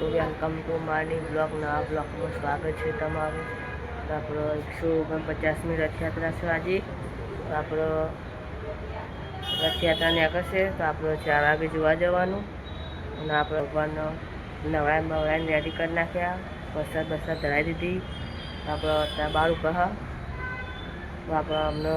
તો welcome to મારી blog. નવા બ્લોગમાં સ્વાગત છે તમારું. તો આપણો 149મી રથયાત્રા છે આજે. તો આપણો રથયાત્રા નીકળશે તો આપણે 4 વાગે જોવા જવાનું. અને આપણે ભગવાનનો નવરાઈને રેડી કરી નાખ્યા. વરસાદ ધરાવી દીધી. આપણે અત્યારે બહાર ઉપર હા. તો આપણે અમને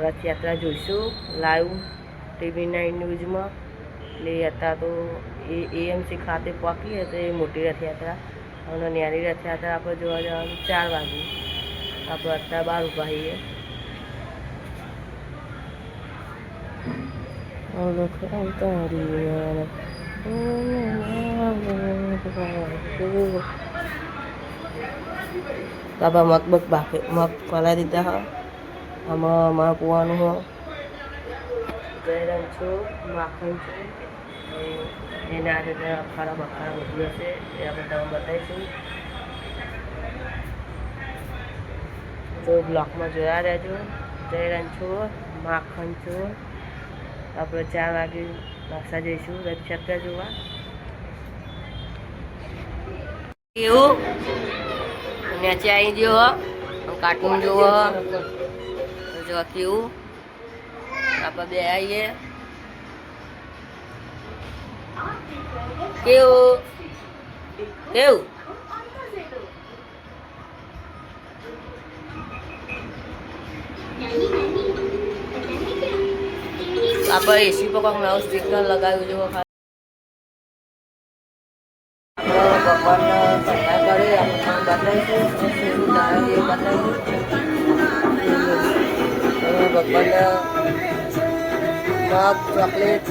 રથયાત્રા જોઈશું લાઈવ ટીવી9 ન્યૂઝમાં. એટલે અત્યારે તો એએમસી ખાતે પહોંચીએ તો એ મોટી રથયાત્રા અને નાની રથયાત્રા આપણે જોવા જવાનું 4 વાગે. આપણે અત્યારે બહાર ઊભા છીએ. બાબા મગ પલાવી દીધા હા. આમાં અમારે પોવાનું હોય જયરામ છું, માખણ છું. એના રીતે અખાડા બખાડા બધું હશે એ આપણે તમને બતાવીશું. જો બ્લોકમાં જોયા રહેજો. જયરામ છું, માખણ છું. આપણે 4 વાગે પાછા જઈશું રથયાત્રા જોવા. એવું નીચે આવી ગયો કાર્ટૂન જોવો જો કેવું. આપણે બે આવીએ કેવું કેવું. આપણે એસી પર કોઈક નવું સ્ટીકર લગાવ્યું જો ભગવાનને પ્રાર્થના કરી આપણે બતાવીશું. ભગવાનને મગ ચોકલેટ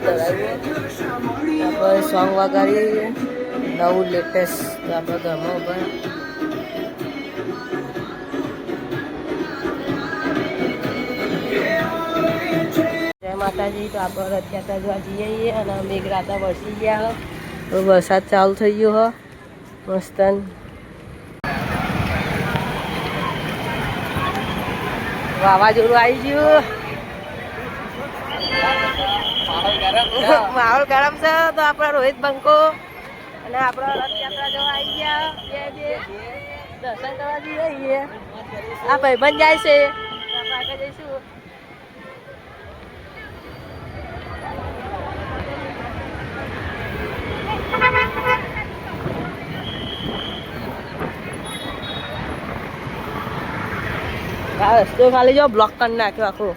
ધરાવીએ. આપણે સોંગ વગાડીએ નવું લેટેસ્ટ આપણે ઘરમાં ઉભા. જય માતાજી. તો આપણે રથયાત્રા જોવા જઈએ અને મેઘરાતા વરસી ગયા. તો વરસાદ ચાલુ થઈ ગયો હો મસ્ત. વાવાઝોડું આવી ગયું. માહોલ ગરમ છે. તો આપણા રોહિત બંકો અને આપણા રથયાત્રા જોવા આવી ગયા. બે દર્શન કરવા જઈએ. આ ભાઈબંધ જાય છે આપણે આગળ જઈશું. આ રસ્તો ખાલી જો બ્લોક કરી નાખ્યો આખો.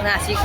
નાસિક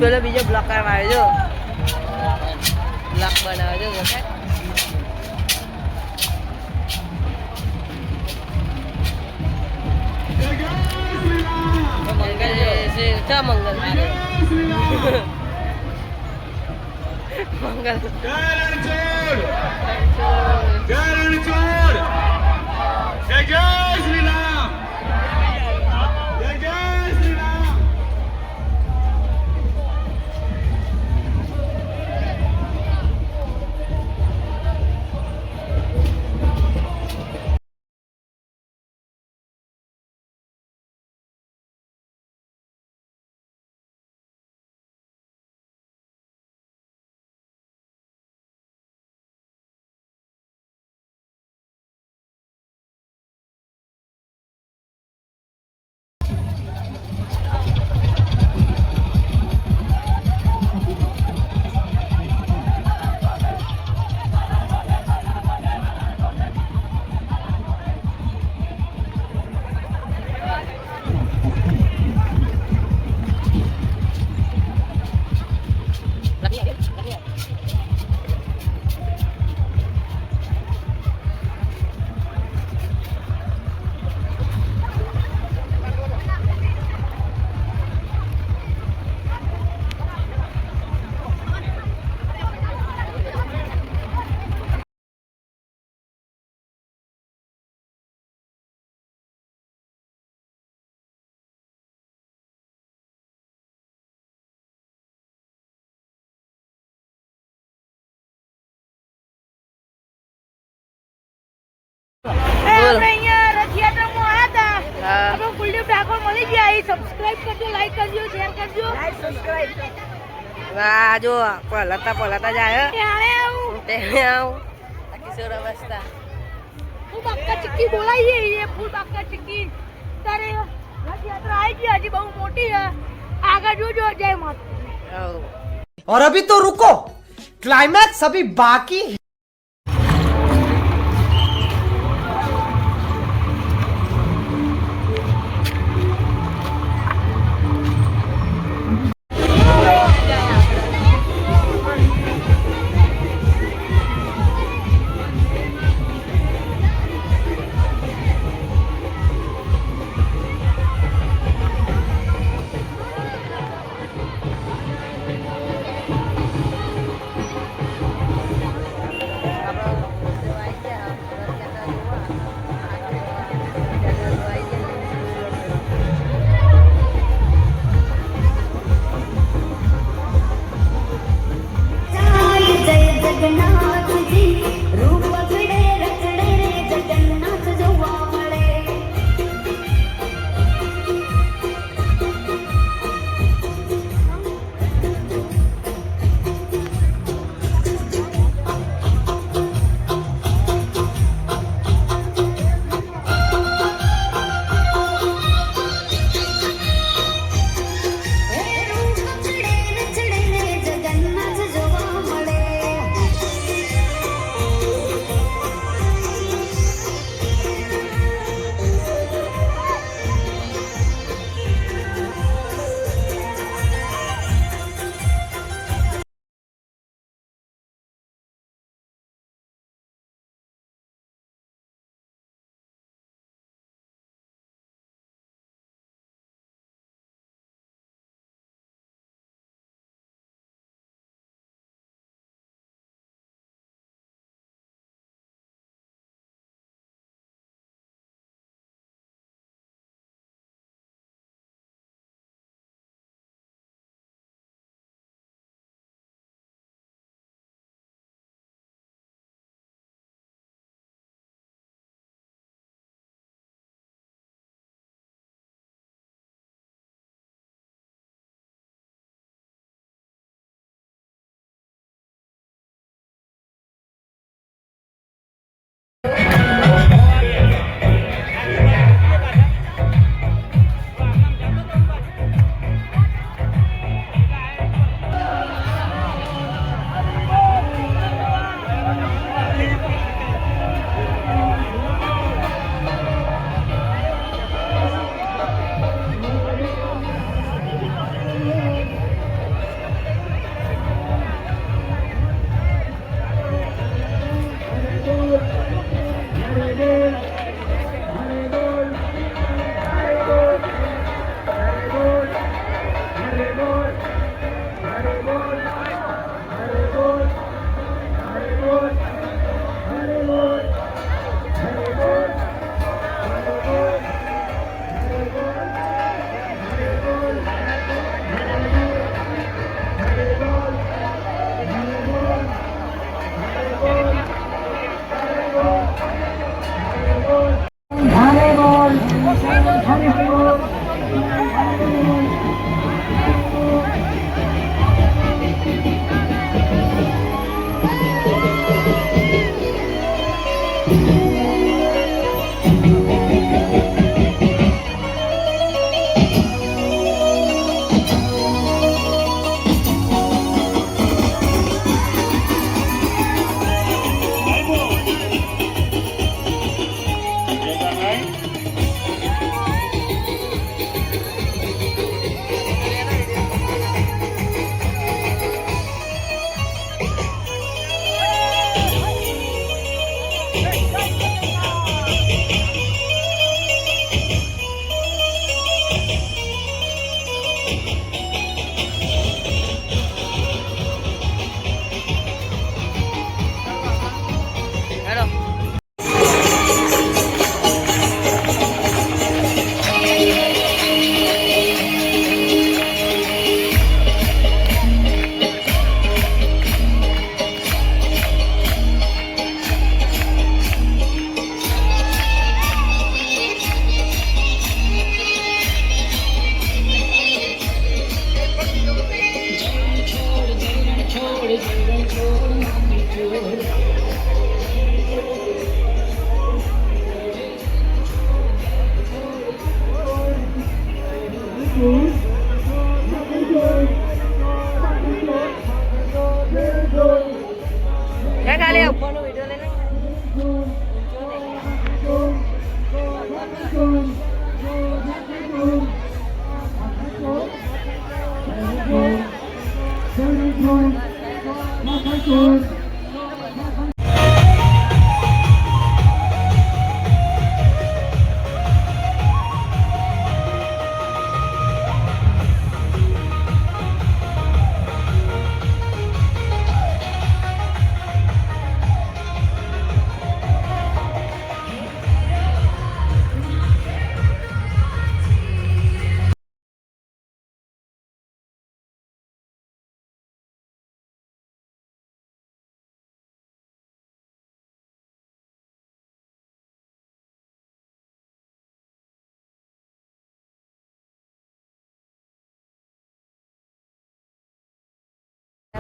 પેલો બીજો બ્લોક કરવા આવ્યો. બ્લોક બનાવજો મંગલ છે. મંગલ આપણે અહીંયા રથયાત્રામાં આવ્યા હતા. હા આપણે કુલદીપ ઠાકોર મળી ગયા. એ સબસ્ક્રાઇબ કરજો, લાઈક કરજો, શેર કરજો. વાહ જો પલાતા જાય ત્યારે આવું તે આવું કિશોર અવસ્થા ફૂલ બાકા ચીક્કી બોલાઈએ. એ ફૂલ બાકા ચીક્કી તારે રથયાત્રા આવી ગઈ. હજી બહુ મોટી છે. આગળ જોજો. જય માતા. और अभी तो रुको, क्लाइमैक्स अभी बाकी है.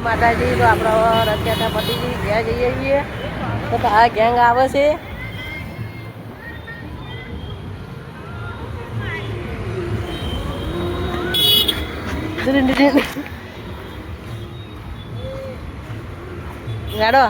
માતાજી. તો આપણે રથયાત્રા પતી ગઈ, ઘેર જઈએ છીએ. તો તારા ગેંગ આવે છે. ગાડો